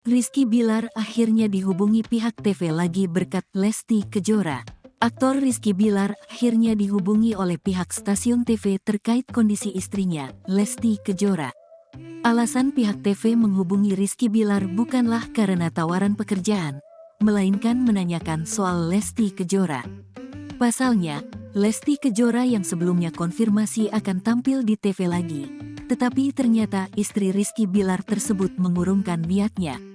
Rizky Bilar akhirnya dihubungi pihak TV lagi berkat Lesti Kejora. Aktor Rizky Bilar akhirnya dihubungi oleh pihak stasiun TV terkait kondisi istrinya, Lesti Kejora. Alasan pihak TV menghubungi Rizky Bilar bukanlah karena tawaran pekerjaan, melainkan menanyakan soal Lesti Kejora. Pasalnya, Lesti Kejora yang sebelumnya konfirmasi akan tampil di TV lagi, tetapi ternyata istri Rizky Bilar tersebut mengurungkan niatnya.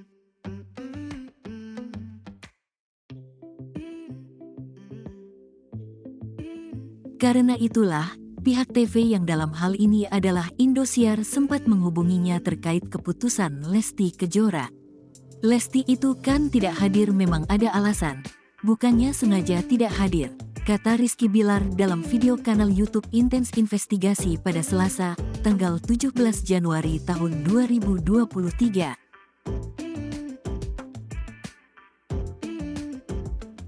Karena itulah, pihak TV yang dalam hal ini adalah Indosiar sempat menghubunginya terkait keputusan Lesti Kejora. Lesti itu kan tidak hadir memang ada alasan, bukannya sengaja tidak hadir, kata Rizky Bilar dalam video kanal YouTube Intens Investigasi pada Selasa, tanggal 17 Januari tahun 2023.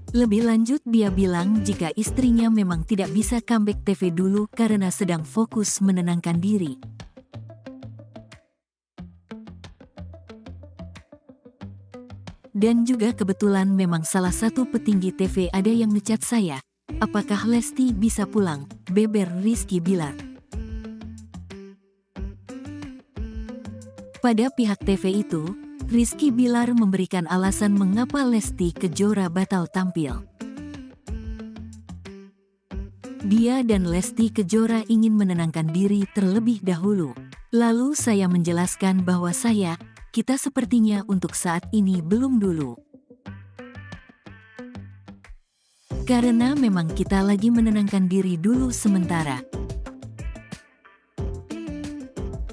Lebih lanjut dia bilang jika istrinya memang tidak bisa comeback TV dulu karena sedang fokus menenangkan diri. Dan juga kebetulan memang salah satu petinggi TV ada yang ngechat saya, apakah Lesti bisa pulang, beber Rizky Bilar. Pada pihak TV itu, Rizky Bilar memberikan alasan mengapa Lesti Kejora batal tampil. Dia dan Lesti Kejora ingin menenangkan diri terlebih dahulu. Lalu saya menjelaskan bahwa kita sepertinya untuk saat ini belum dulu. Karena memang kita lagi menenangkan diri dulu sementara.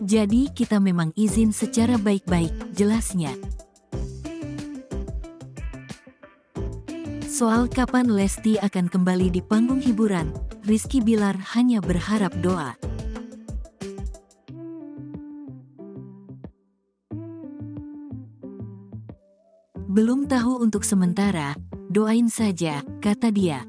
Jadi kita memang izin secara baik-baik, jelasnya. Soal kapan Lesti akan kembali di panggung hiburan, Rizky Bilar hanya berharap doa. Belum tahu untuk sementara, doain saja, kata dia.